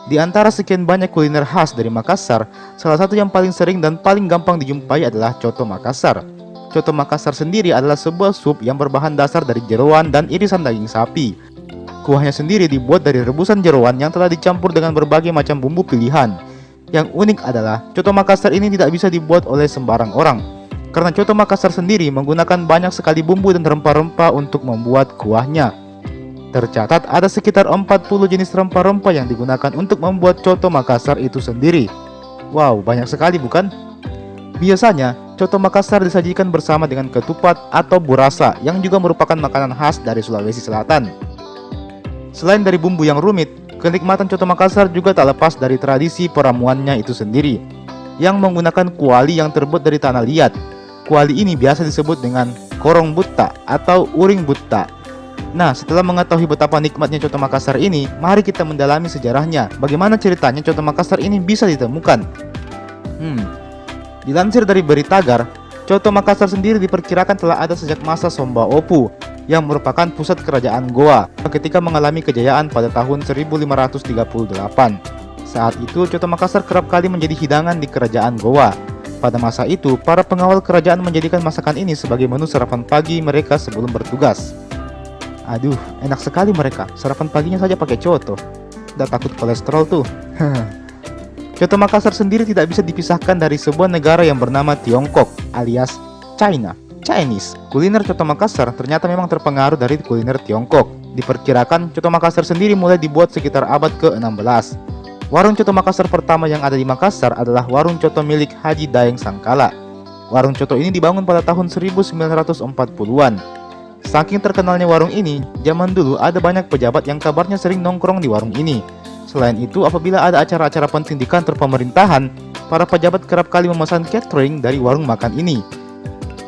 Di antara sekian banyak kuliner khas dari Makassar, salah satu yang paling sering dan paling gampang dijumpai adalah coto Makassar. Coto Makassar sendiri adalah sebuah sup yang berbahan dasar dari jeroan dan irisan daging sapi. Kuahnya sendiri dibuat dari rebusan jeroan yang telah dicampur dengan berbagai macam bumbu pilihan. Yang unik adalah, coto Makassar ini tidak bisa dibuat oleh sembarang orang, karena coto Makassar sendiri menggunakan banyak sekali bumbu dan rempah-rempah untuk membuat kuahnya. Tercatat ada sekitar 40 jenis rempah-rempah yang digunakan untuk membuat coto Makassar itu sendiri. Wow, banyak sekali bukan? Biasanya, coto Makassar disajikan bersama dengan ketupat atau burasa yang juga merupakan makanan khas dari Sulawesi Selatan. Selain dari bumbu yang rumit, kenikmatan coto Makassar juga tak lepas dari tradisi peramuannya itu sendiri, yang menggunakan kuali yang terbuat dari tanah liat. Kuali ini biasa disebut dengan korong butta atau uring butta. Nah, setelah mengetahui betapa nikmatnya coto Makassar ini, mari kita mendalami sejarahnya. Bagaimana ceritanya coto Makassar ini bisa ditemukan? Dilansir dari Beritagar, coto Makassar sendiri diperkirakan telah ada sejak masa Somba Opu, yang merupakan pusat kerajaan Goa ketika mengalami kejayaan pada tahun 1538. Saat itu, coto Makassar kerap kali menjadi hidangan di kerajaan Goa. Pada masa itu, para pengawal kerajaan menjadikan masakan ini sebagai menu sarapan pagi mereka sebelum bertugas. Aduh, enak sekali mereka. Sarapan paginya saja pakai coto. Udah takut kolesterol tuh. Coto Makassar sendiri tidak bisa dipisahkan dari sebuah negara yang bernama Tiongkok alias China. Chinese. Kuliner coto Makassar ternyata memang terpengaruh dari kuliner Tiongkok. Diperkirakan coto Makassar sendiri mulai dibuat sekitar abad ke-16. Warung coto Makassar pertama yang ada di Makassar adalah warung coto milik Haji Daeng Sangkala. Warung coto ini dibangun pada tahun 1940-an. Saking terkenalnya warung ini, zaman dulu ada banyak pejabat yang kabarnya sering nongkrong di warung ini. Selain itu, apabila ada acara-acara penting di kantor pemerintahan, para pejabat kerap kali memesan catering dari warung makan ini.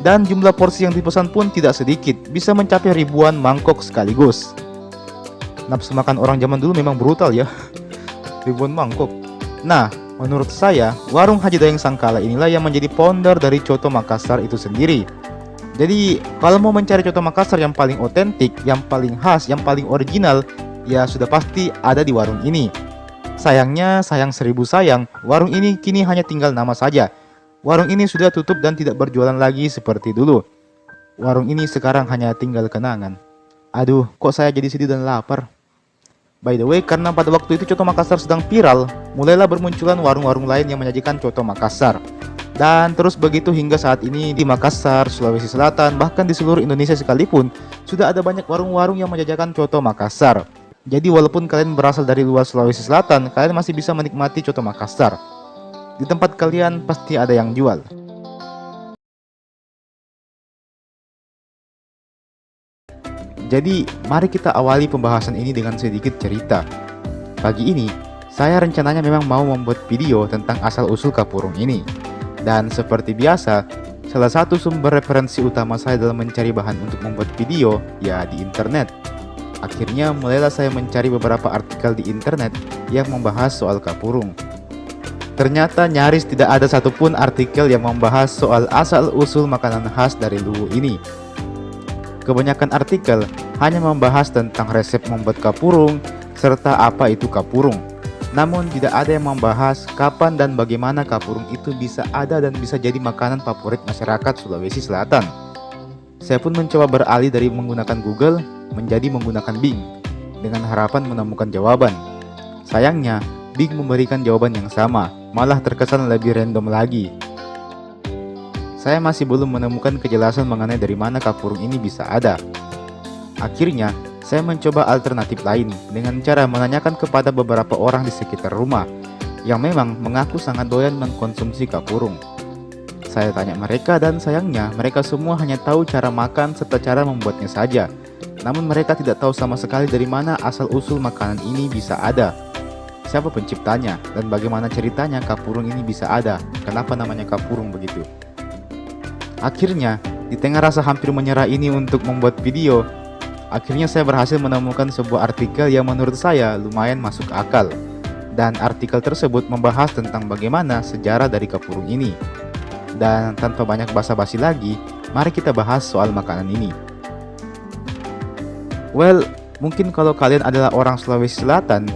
Dan jumlah porsi yang dipesan pun tidak sedikit, bisa mencapai ribuan mangkok sekaligus. Nafsu makan orang zaman dulu memang brutal ya. Ribuan mangkok. Nah, menurut saya, warung Haji Daeng Sangkala inilah yang menjadi founder dari coto Makassar itu sendiri. Jadi, kalau mau mencari coto Makassar yang paling otentik, yang paling khas, yang paling original, ya sudah pasti ada di warung ini. Sayangnya, sayang seribu sayang, warung ini kini hanya tinggal nama saja. Warung ini sudah tutup dan tidak berjualan lagi seperti dulu. Warung ini sekarang hanya tinggal kenangan. Aduh, kok saya jadi sedih dan lapar. By the way, karena pada waktu itu coto Makassar sedang viral, mulailah bermunculan warung-warung lain yang menyajikan coto Makassar. Dan terus begitu hingga saat ini di Makassar, Sulawesi Selatan, bahkan di seluruh Indonesia sekalipun, sudah ada banyak warung-warung yang menjajakan coto Makassar. Jadi walaupun kalian berasal dari luar Sulawesi Selatan, kalian masih bisa menikmati coto Makassar. Di tempat kalian pasti ada yang jual. Jadi, mari kita awali pembahasan ini dengan sedikit cerita. Pagi ini, saya rencananya memang mau membuat video tentang asal-usul kapurung ini. Dan seperti biasa, salah satu sumber referensi utama saya dalam mencari bahan untuk membuat video, ya di internet. Akhirnya mulailah saya mencari beberapa artikel di internet yang membahas soal kapurung. Ternyata nyaris tidak ada satupun artikel yang membahas soal asal-usul makanan khas dari Luwu ini. Kebanyakan artikel hanya membahas tentang resep membuat kapurung, serta apa itu kapurung. Namun tidak ada yang membahas kapan dan bagaimana kapurung itu bisa ada dan bisa jadi makanan favorit masyarakat Sulawesi Selatan. Saya pun mencoba beralih dari menggunakan Google menjadi menggunakan Bing dengan harapan menemukan jawaban. Sayangnya, Bing memberikan jawaban yang sama, malah terkesan lebih random lagi. Saya masih belum menemukan kejelasan mengenai dari mana kapurung ini bisa ada. Akhirnya, saya mencoba alternatif lain dengan cara menanyakan kepada beberapa orang di sekitar rumah yang memang mengaku sangat doyan mengkonsumsi kapurung. Saya tanya mereka dan sayangnya mereka semua hanya tahu cara makan serta cara membuatnya saja. Namun mereka tidak tahu sama sekali dari mana asal-usul makanan ini bisa ada. Siapa penciptanya dan bagaimana ceritanya kapurung ini bisa ada? Kenapa namanya kapurung begitu? Akhirnya, di tengah rasa hampir menyerah ini untuk membuat video, akhirnya saya berhasil menemukan sebuah artikel yang menurut saya lumayan masuk akal. Dan artikel tersebut membahas tentang bagaimana sejarah dari kapurung ini. Dan tanpa banyak basa-basi lagi, mari kita bahas soal makanan ini. Well, mungkin kalau kalian adalah orang Sulawesi Selatan,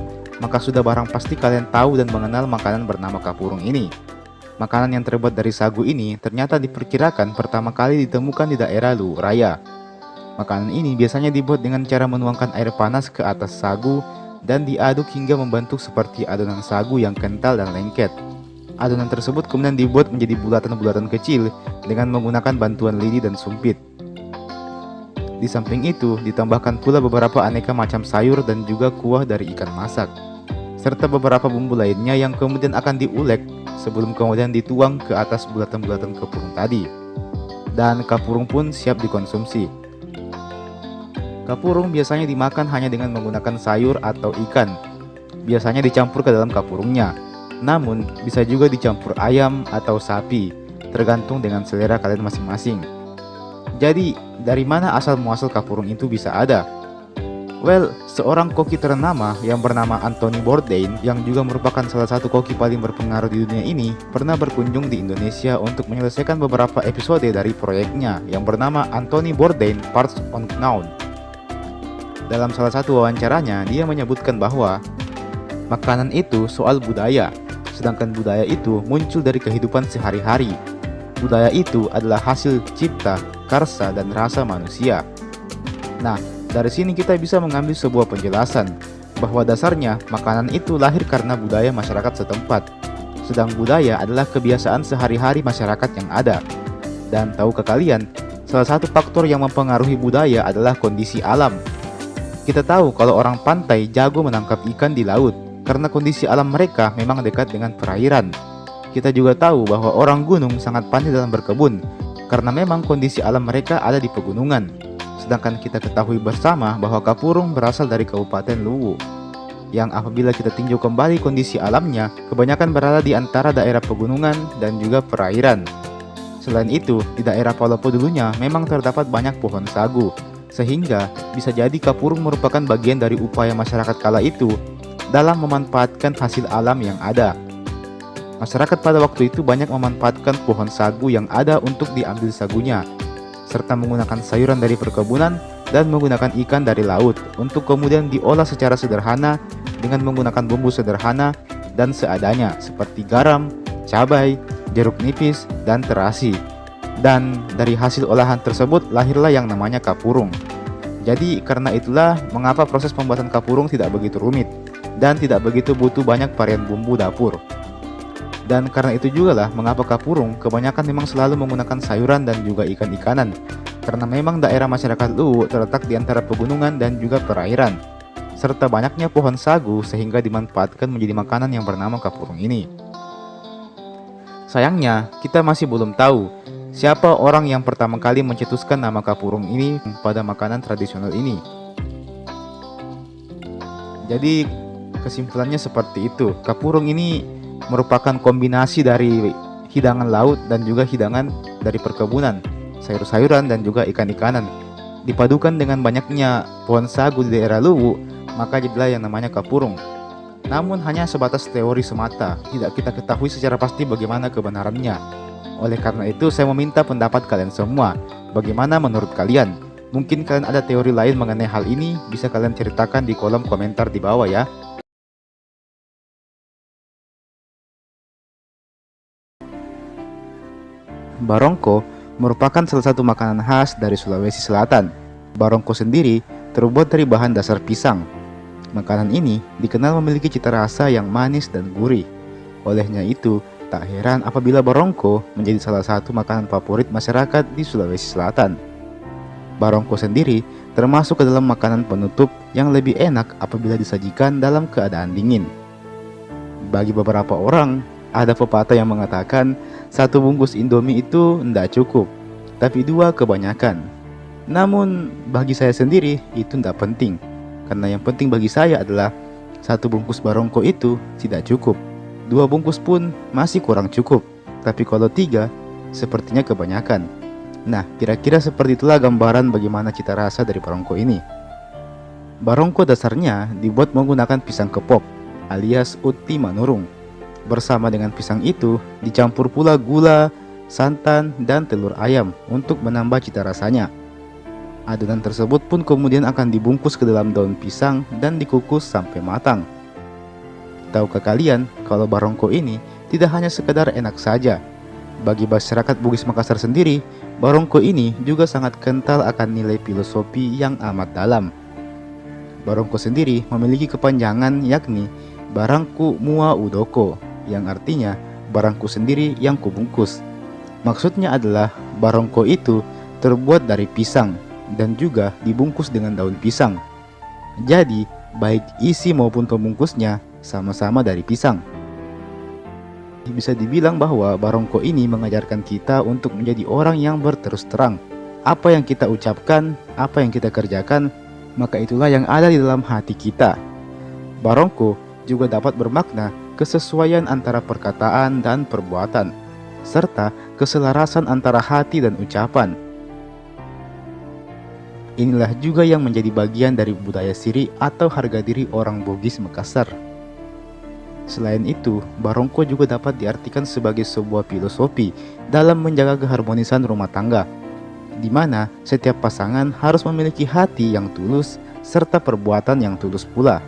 maka sudah barang pasti kalian tahu dan mengenal makanan bernama kapurung ini. Makanan yang terbuat dari sagu ini ternyata diperkirakan pertama kali ditemukan di daerah Luwu Raya. Makanan ini biasanya dibuat dengan cara menuangkan air panas ke atas sagu dan diaduk hingga membentuk seperti adonan sagu yang kental dan lengket. Adonan tersebut kemudian dibuat menjadi bulatan-bulatan kecil dengan menggunakan bantuan lidi dan sumpit. Di samping itu, ditambahkan pula beberapa aneka macam sayur dan juga kuah dari ikan masak, serta beberapa bumbu lainnya yang kemudian akan diulek sebelum kemudian dituang ke atas bulatan-bulatan kapurung tadi. Dan kapurung pun siap dikonsumsi. Kapurung biasanya dimakan hanya dengan menggunakan sayur atau ikan. Biasanya dicampur ke dalam kapurungnya. Namun, bisa juga dicampur ayam atau sapi, tergantung dengan selera kalian masing-masing. Jadi, dari mana asal muasal kapurung itu bisa ada? Well, seorang koki ternama yang bernama Anthony Bourdain, yang juga merupakan salah satu koki paling berpengaruh di dunia ini, pernah berkunjung di Indonesia untuk menyelesaikan beberapa episode dari proyeknya yang bernama Anthony Bourdain Parts Unknown. Dalam salah satu wawancaranya, dia menyebutkan bahwa makanan itu soal budaya, sedangkan budaya itu muncul dari kehidupan sehari-hari. Budaya itu adalah hasil cipta, karsa, dan rasa manusia. Nah, dari sini kita bisa mengambil sebuah penjelasan bahwa dasarnya makanan itu lahir karena budaya masyarakat setempat. Sedang budaya adalah kebiasaan sehari-hari masyarakat yang ada. Dan tahukah kalian, salah satu faktor yang mempengaruhi budaya adalah kondisi alam. Kita tahu kalau orang pantai jago menangkap ikan di laut karena kondisi alam mereka memang dekat dengan perairan. Kita juga tahu bahwa orang gunung sangat pandai dalam berkebun karena memang kondisi alam mereka ada di pegunungan. Sedangkan kita ketahui bersama bahwa kapurung berasal dari Kabupaten Luwu, yang apabila kita tinjau kembali kondisi alamnya, kebanyakan berada di antara daerah pegunungan dan juga perairan. Selain itu, di daerah Palopo dulunya memang terdapat banyak pohon sagu, sehingga bisa jadi kapurung merupakan bagian dari upaya masyarakat kala itu dalam memanfaatkan hasil alam yang ada. Masyarakat pada waktu itu banyak memanfaatkan pohon sagu yang ada untuk diambil sagunya, serta menggunakan sayuran dari perkebunan dan menggunakan ikan dari laut untuk kemudian diolah secara sederhana dengan menggunakan bumbu sederhana dan seadanya seperti garam, cabai, jeruk nipis, dan terasi. Dan dari hasil olahan tersebut lahirlah yang namanya kapurung. Jadi karena itulah mengapa proses pembuatan kapurung tidak begitu rumit dan tidak begitu butuh banyak varian bumbu dapur. Dan karena itu juga lah mengapa kapurung kebanyakan memang selalu menggunakan sayuran dan juga ikan-ikanan, karena memang daerah masyarakat Luwu terletak di antara pegunungan dan juga perairan, serta banyaknya pohon sagu sehingga dimanfaatkan menjadi makanan yang bernama kapurung ini. Sayangnya, kita masih belum tahu siapa orang yang pertama kali mencetuskan nama kapurung ini pada makanan tradisional ini. Jadi kesimpulannya seperti itu, kapurung ini merupakan kombinasi dari hidangan laut dan juga hidangan dari perkebunan, sayur-sayuran dan juga ikan-ikanan. Dipadukan dengan banyaknya pohon sagu di daerah Luwu, maka jadilah yang namanya kapurung. Namun hanya sebatas teori semata, tidak kita ketahui secara pasti bagaimana kebenarannya. Oleh karena itu saya meminta pendapat kalian semua, bagaimana menurut kalian? Mungkin kalian ada teori lain mengenai hal ini, bisa kalian ceritakan di kolom komentar di bawah ya. Barongko merupakan salah satu makanan khas dari Sulawesi Selatan. Barongko sendiri terbuat dari bahan dasar pisang. Makanan ini dikenal memiliki cita rasa yang manis dan gurih. Olehnya itu, tak heran apabila barongko menjadi salah satu makanan favorit masyarakat di Sulawesi Selatan. Barongko sendiri termasuk ke dalam makanan penutup yang lebih enak apabila disajikan dalam keadaan dingin. Bagi beberapa orang, ada pepatah yang mengatakan satu bungkus Indomie itu tidak cukup, tapi dua kebanyakan. Namun bagi saya sendiri itu tidak penting, karena yang penting bagi saya adalah satu bungkus barongko itu tidak cukup, dua bungkus pun masih kurang cukup, tapi kalau tiga sepertinya kebanyakan. Nah, kira-kira seperti itulah gambaran bagaimana cita rasa dari barongko ini. Barongko dasarnya dibuat menggunakan pisang kepok alias uti manurung. Bersama dengan pisang itu dicampur pula gula, santan, dan telur ayam untuk menambah cita rasanya. Adonan tersebut pun kemudian akan dibungkus ke dalam daun pisang dan dikukus sampai matang. Tahukah kalian kalau barongko ini tidak hanya sekedar enak saja? Bagi masyarakat Bugis Makassar sendiri, barongko ini juga sangat kental akan nilai filosofi yang amat dalam. Barongko sendiri memiliki kepanjangan yakni barangku mua udoko, yang artinya barangku sendiri yang kubungkus. Maksudnya adalah barongko itu terbuat dari pisang dan juga dibungkus dengan daun pisang. Jadi, baik isi maupun pembungkusnya sama-sama dari pisang. Bisa dibilang bahwa barongko ini mengajarkan kita untuk menjadi orang yang berterus terang. Apa yang kita ucapkan, apa yang kita kerjakan, maka itulah yang ada di dalam hati kita. Barongko juga dapat bermakna kesesuaian antara perkataan dan perbuatan, serta keselarasan antara hati dan ucapan. Inilah juga yang menjadi bagian dari budaya siri atau harga diri orang Bugis Makassar. Selain itu, barongko juga dapat diartikan sebagai sebuah filosofi dalam menjaga keharmonisan rumah tangga, di mana setiap pasangan harus memiliki hati yang tulus serta perbuatan yang tulus pula.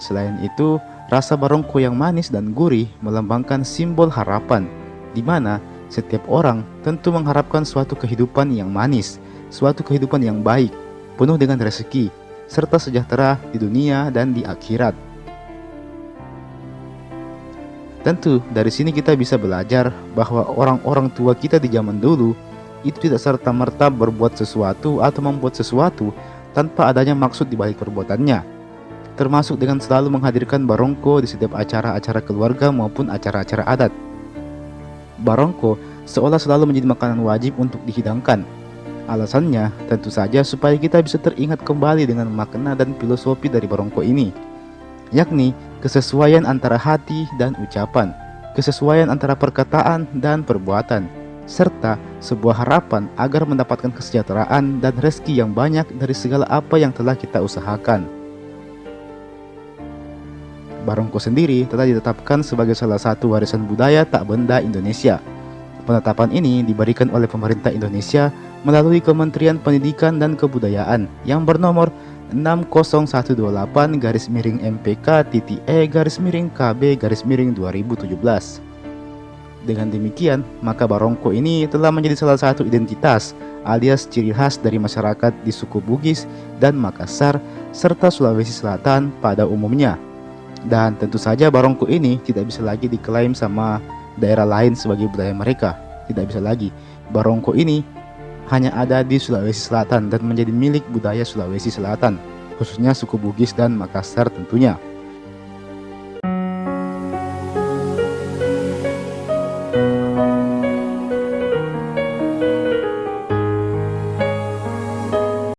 Selain itu, rasa barongko yang manis dan gurih melambangkan simbol harapan, di mana setiap orang tentu mengharapkan suatu kehidupan yang manis, suatu kehidupan yang baik, penuh dengan rezeki, serta sejahtera di dunia dan di akhirat. Tentu dari sini kita bisa belajar bahwa orang-orang tua kita di zaman dulu itu tidak serta-merta berbuat sesuatu atau membuat sesuatu tanpa adanya maksud di balik perbuatannya, termasuk dengan selalu menghadirkan barongko di setiap acara-acara keluarga maupun acara-acara adat. Barongko seolah selalu menjadi makanan wajib untuk dihidangkan. Alasannya tentu saja supaya kita bisa teringat kembali dengan makna dan filosofi dari barongko ini, yakni kesesuaian antara hati dan ucapan, kesesuaian antara perkataan dan perbuatan, serta sebuah harapan agar mendapatkan kesejahteraan dan rezeki yang banyak dari segala apa yang telah kita usahakan. Barongko sendiri telah ditetapkan sebagai salah satu warisan budaya tak benda Indonesia. Penetapan ini diberikan oleh pemerintah Indonesia melalui Kementerian Pendidikan dan Kebudayaan yang bernomor 60128-MPK-E-KB-2017. Dengan demikian, maka barongko ini telah menjadi salah satu identitas alias ciri khas dari masyarakat di suku Bugis dan Makassar serta Sulawesi Selatan pada umumnya. Dan tentu saja barongko ini tidak bisa lagi diklaim sama daerah lain sebagai budaya mereka. Tidak bisa lagi. Barongko ini hanya ada di Sulawesi Selatan dan menjadi milik budaya Sulawesi Selatan, khususnya suku Bugis dan Makassar tentunya.